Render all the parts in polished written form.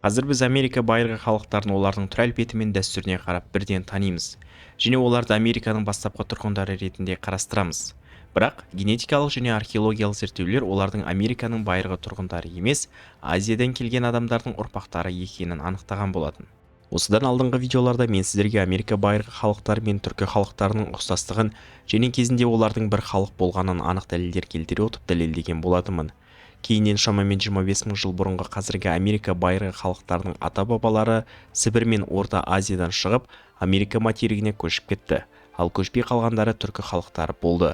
Қазір біз Америка байырғы халықтарын олардың түр-әлпеті мен дәстүріне қарап бірден танимыз, және оларды Американың бастапқы тұрғындары ретінде қарастырамыз. Бірақ генетикалық және археологиялық зерттеулер олардың Американың байырғы тұрғындары емес, Азиядан келген адамдардың ұрпақтары екенін анықтаған болатын. Осыдан алдыңғы видеоларда мен сіздерге Америка байырғы халықтары мен түркі халықтарының ұқсастығын және кезінде олардың бір халық болғанын анық дәлелдер келтіре отырып дәлелдеген болатынмын. Кейіннен шамамен 25 мың жыл бұрынғы қазіргі Америка байырғы халықтарының ата-бабалары Сібір мен Орта Азиядан шығып, Америка материгіне көшіп кетті, ал көшпей қалғандары түркі халықтары болды.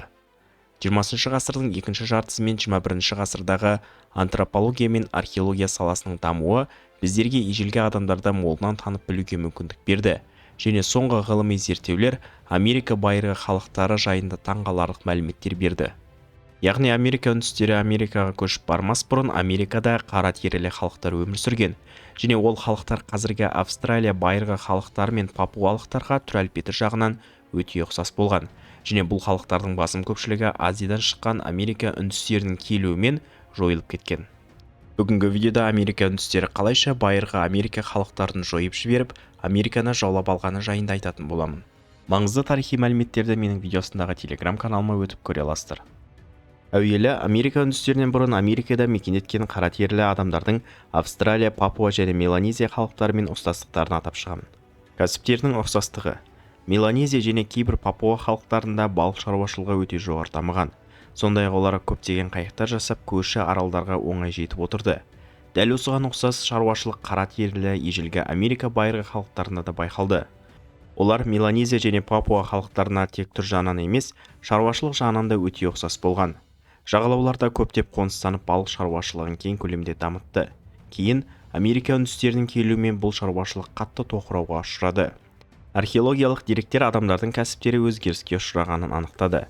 20 ғасырдың екінші жартысы мен 21 ғасырдағы антропология мен археология саласының дамуы біздерге ежелгі адамдарды молынан танып білуге мүмкіндік берді, және соңғы ғылыми зерттеулер Америка байырғы халықтары жайында таңғаларлық мәліметтер берді. Яғни Америка үндістері Америкаға көшіп бармас бұрын Америкада қара терілі халықтар өмір сүрген, және ол халықтар қазіргі Австралия байырғы халықтары мен папуалықтарға түр-әлпеті жағынан өте ұқсас болған, және бұл халықтардың басым көпшілігі Азиядан шыққан Америка үндістерінің келуімен жойылып кеткен. Бүгінгі видеода Америка үндістері қалайша байырғы Америка халықтарын жойып жіберіп, Американы жаулап алғаны жайында айтатын боламын. Маңызды тарихи мәліметтерді менің видеосындағы телеграм-каналыма өтіп көре аласыздар. Әуелі Америка үндістерінен бұрын Америкада мекен еткен қара терілі адамдардың Австралия, Папуа және Меланезия халықтарымен ұқсастықтарын атап шығамын. Кәсіптерінің ұқсастығы. Меланезия және кейбір Папуа халықтарында балық шаруашылығы өте жоғары дамыған. Сондай-ақ олар көптеген қайықтар жасап көрші аралдарға оңай жетіп отырды. Дәл осыған ұқсас шаруашылық қара терілі ежелгі Америка байырғы халықтарында да байқалды. Олар Меланезия және Папуа халықтарына тек түр жағынан емес, шаруашылық жағынан да өте ұқсас болған. Жағалауларда көптеп қоныстанып балық шаруашылығын кең көлемде дамытты. Кейін Америка үндістерінің келуімен бұл шаруашылық қатты тоқырауға ұшырады. Археологиялық деректер адамдардың кәсіптері өзгеріске ұшырағанын анықтады.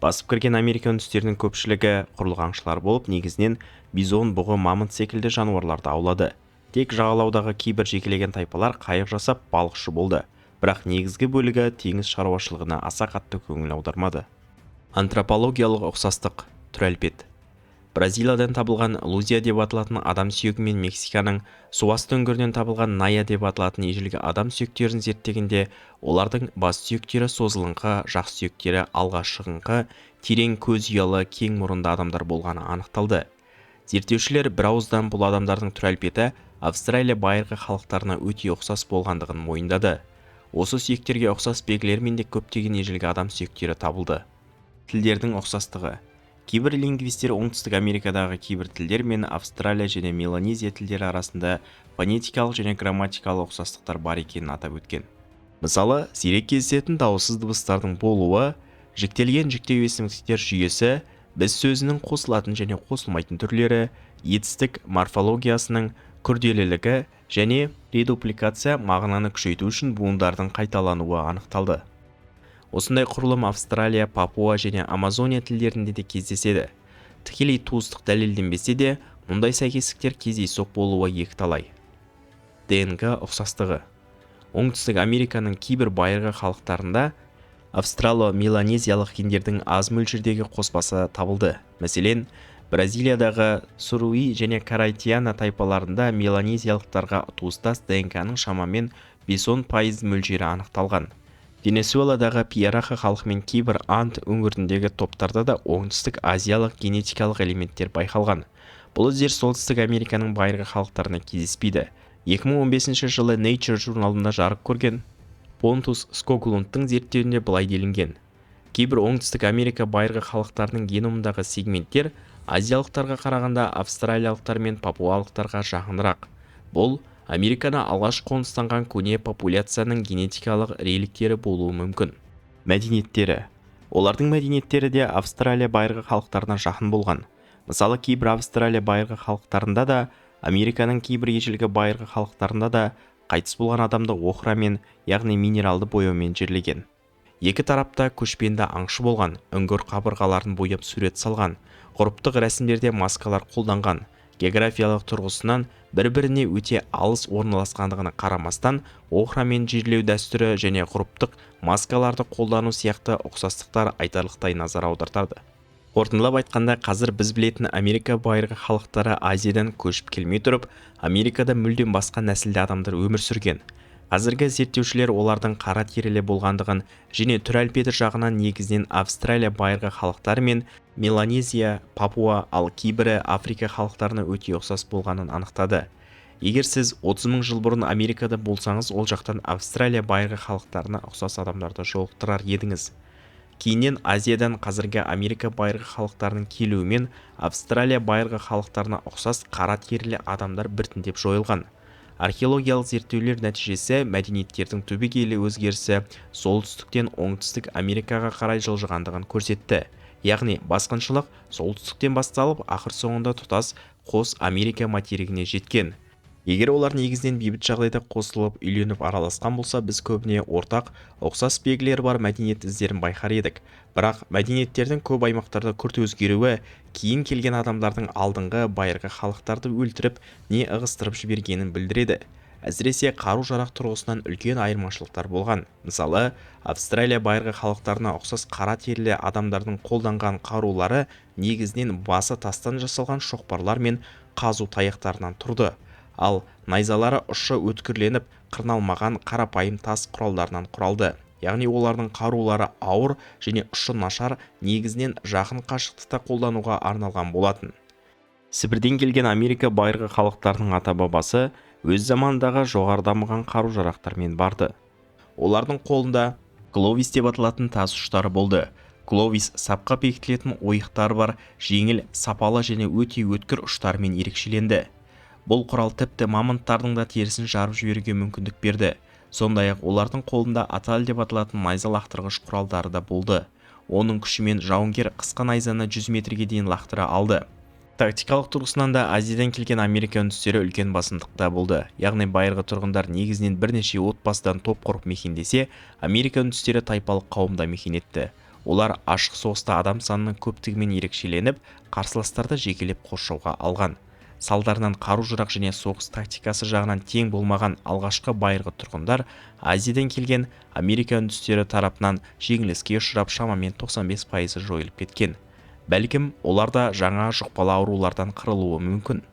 Басып кірген Америка үндістерінің көпшілігі құрлық аңшылар болып, негізінен бизон, бұғы, мамонт секілді жануарларды аулады. Тек жағалаудағы кейбір жекелеген тайпалар қайық жасап балықшы болды, бірақ негізгі бөлігі теңіз шаруашылығына аса қатты көңіл аудармады. Антропологиялық ұқсастық. Түр-әлпет. Бразилиядан табылған Лузия деп аталатын адам сүйегі мен Мексиканың суасты үңгірінен табылған Ная деп аталатын ежелгі адам сүйектерін зерттегенде, олардың бас сүйектері созылыңқы, жақ сүйектері алға шығыңқы, терең көз ұялы, кең мұрынды адамдар болғаны анықталды. Зерттеушілер бір ауыздан бұл адамдардың түр-әлпеті Австралия байырғы халықтарына өте ұқсас болғандығын мойындады. Осы сүйектерге ұқсас белгілермен де көптеген ежелгі адам сүйектері табылды. Тілдердің ұқсастығы. Кейбір лингвистер оңтүстік Америкадағы кейбір тілдер мен Австралия және Меланезия тілдері арасында фонетикалық және грамматикалық ұқсастықтар бар екенін атап өткен. Мысалы, сирек кездесетін дауыссыз дыбыстардың болуы, жіктелген жіктеу есімдіктер жүйесі, біз сөзінің қосылатын және қосылмайтын түрлері, етістік морфологиясының күрделілігі және редупликация мағынаны күшейту үшін буындардың қайталануы анықталды. Осындай құрылым Австралия, Папуа және Амазония тілдерінде де кездеседі. Тікелей туыстық дәлелденбесе де, мұндай сәйкестіктер кездейсоқ болуы екіталай. ДНК ұқсастығы. Оңтүстік Американың кейбір байырғы халықтарында австрало-меланезиялық гендердің аз мөлшердегі қоспасы табылды. Мәселен, Бразилиядағы Суруи және Карайтиана тайпаларында меланезиялықтарға туыстас ДНК-ның шамамен 5-10% мөлшері анықталған. Венесуэладағы Пиараха халқы мен кейбір Анд өңіріндегі топтарда да оңтүстік азиялық генетикалық элементтер байқалған. Бұл іздер солтүстік Американың байырғы халықтарына кездеспейді. 2015 жылы Nature журналында жарық көрген Понтус Скоглундтың зерттеуінде былай делінген. Кейбір оңтүстік Америка байырғы халықтарының геномындағы сегменттер азиялықтарға қарағанда австралиялықтар мен папуалықтарға жақынырақ. Бұл Америкада алғаш қоныстанған көне популяцияның генетикалық реликтері болуы мүмкін. Мәдениеттері. Олардың мәдениеттері де Австралия байырғы халықтарына жақын болған. Мысалы, кейбір Австралия байырғы халықтарында да, Американың кейбір ежелгі байырғы халықтарында да қайтыс болған адамды охрамен, яғни минералды бояумен жерлеген. Екі тарапта көшпенді аңшы болған, үңгір қабырғаларын бояп сурет салған, ғұрыптық рәсімдерде маскалар қолданған. Географиялық тұрғысынан бір-біріне өте алыс орналасқандығына қарамастан, охрамен жерлеу дәстүрі және ғұрыптық маскаларды қолдану сияқты ұқсастықтар айтарлықтай назар аудартады. Қорытындылап айтқанда, қазір біз білетін Америка байырғы халықтары Азиядан көшіп келмей тұрып, Америкада мүлдем басқа нәсілді адамдар өмір сүрген. Қазіргі зерттеушілер олардың қара терілі болғандығын және түр әлпеті жағынан негізінен Австралия байырғы халықтары мен Меланезия, Папуа, ал кейбірі Африка халықтарына өте ұқсас болғанын анықтады. Егер сіз 30 мың жыл бұрын Америкада болсаңыз, ол жақтан Австралия байырғы халықтарына ұқсас адамдарды жолықтырар едіңіз. Кейіннен Азиядан қазіргі Америка байырғы халықтарының келуімен Австралия байырғы халықтарына ұқсас қара терілі адамдар біртіндеп жойылған. Археологиялық зерттеулер нәтижесі мәдениеттердің түбегейлі өзгерісі солтүстіктен оңтүстік Америкаға қарай жылжығандығын көрсетті. Яғни басқыншылық солтүстіктен басталып, ақыр соңында тұтас қос Америка материгіне жеткен. Егер олар негізінен бейбіт жағдайда қосылып, үйленіп араласқан болса, біз көбіне ортақ, ұқсас белгілері бар мәдениет іздерін байқар едік. Бірақ мәдениеттердің көп аймақтарда күрт өзгеруі кейін келген адамдардың алдыңғы байырғы халықтарды өлтіріп, не ығыстырып жібергенін білдіреді. Әсіресе қару-жарақ тұрғысынан үлкен айырмашылықтар болған. Мысалы, Австралия байырғы халықтарына ұқсас қара терілі адамдардың қолданған қарулары негізінен басы тастан жасалған шоқпарлар мен қазу таяқтарынан тұрды. Ал найзалары ұшы өткірленіп, қырналмаған қарапайым тас құралдарынан құралды. Яғни олардың қарулары ауыр және ұшы нашар, негізінен жақын қашықтықта қолдануға арналған болатын. Сібірден келген Америка байырғы халықтарының ата-бабасы өз заманындағы жоғары дамыған қару-жарақтармен барды. Олардың қолында кловис деп аталатын тас ұштары болды. Кловис сапқа бекітілетін ойықтары бар, жеңіл, сапалы және өте өткір ұштарымен ерекшеленді. Бұл құрал тіпті мамонттардың да терісін жарып жіберуге мүмкіндік берді. Сондай-ақ олардың қолында атал деп аталатын найза лақтырғыш құралдары да болды. Оның күшімен жауынгер қысқа найзаны 100 метрге дейін лақтыра алды. Тактикалық тұрғысынан да Азиядан келген Америка үндістері үлкен басымдықта болды. Яғни байырғы тұрғындар негізінен бірнеше отбасыдан топ құрып мекендесе, Америка үндістері тайпалық қауымда мекен етті. Олар ашық соғыста адам санының көптігімен ерекшеленіп, қарсыластарды жекелеп қоршауға алған. Салдарынан қару-жарақ және соғыс тактикасы жағынан тең болмаған алғашқы байырғы тұрғындар Азиядан келген Америка үндістері тарапынан жеңіліске ұшырап, шамамен 95% жойылып кеткен. Бәлкім, олар да жаңа жұқпалы аурулардан қырылуы мүмкін.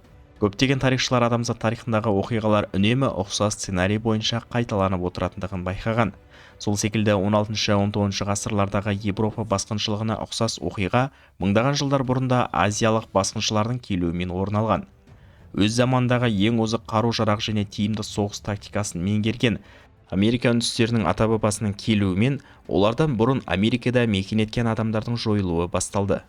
Көптеген тарихшылар адамзат тарихындағы оқиғалар үнемі ұқсас сценарий бойынша қайталанып отыратындығын байқаған. Сол секілді 16-19 ғасырлардағы Европа басқыншылығына ұқсас оқиға мыңдаған жылдар бұрында азиялық басқыншылардың келуімен орын алған. Өз замандағы ең озық қару-жарақ және тиімді соғыс тактикасын меңгерген Америка үндістерінің ата-бабасының келуімен олардан бұрын Америкада мекен еткен адамдардың жойылуы басталды.